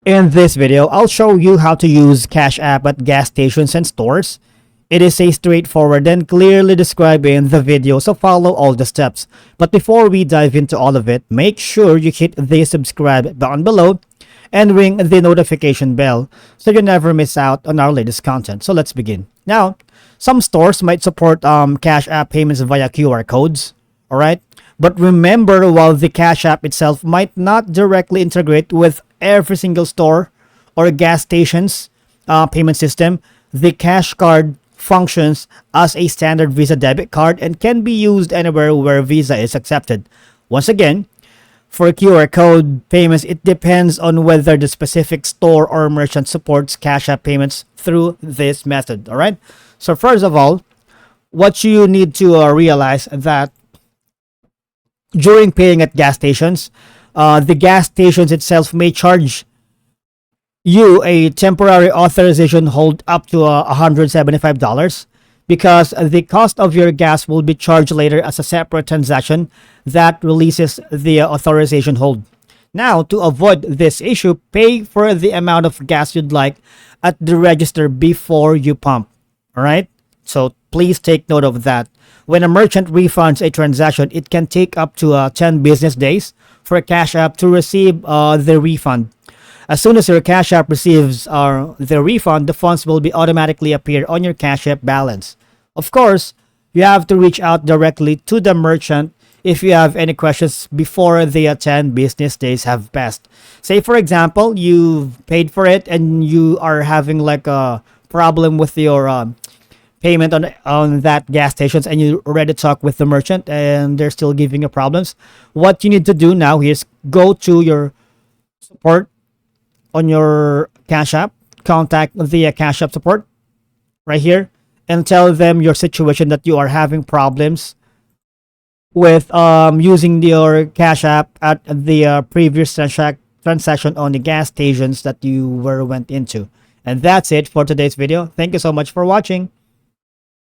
In this video, I'll show you how to use Cash App at gas stations and stores. It is a straightforward and clearly described in the video, so follow all the steps. But before we dive into all of it, make sure you hit the subscribe button below and ring the notification bell so you never miss out on our latest content. So let's begin. Now, some stores might support Cash App payments via QR codes, alright? But remember, while the Cash App itself might not directly integrate with every single store or gas station's payment system, the Cash Card functions as a standard Visa debit card and can be used anywhere where Visa is accepted. Once again, for QR code payments, it depends on whether the specific store or merchant supports Cash App payments through this method. All right. So first of all, what you need to realize that during paying at gas stations, the gas stations itself may charge you a temporary authorization hold up to $175 because the cost of your gas will be charged later as a separate transaction that releases the authorization hold. Now, to avoid this issue, pay for the amount of gas you'd like at the register before you pump. All right? So please take note of that. When a merchant refunds a transaction, it can take up to 10 business days for a Cash App to receive the refund. As soon as your Cash App receives the refund, the funds will be automatically appear on your Cash App balance. Of course, you have to reach out directly to the merchant if you have any questions before the 10 business days have passed. Say, for example, you've paid for it and you are having like a problem with your payment on that gas stations, and you already talk with the merchant and they're still giving you problems. What you need to do now is go to your support on your Cash App, contact the Cash App support right here, and tell them your situation, that you are having problems with using your Cash App at the previous transaction on the gas stations that you went into. And that's it for today's video. Thank you so much for watching.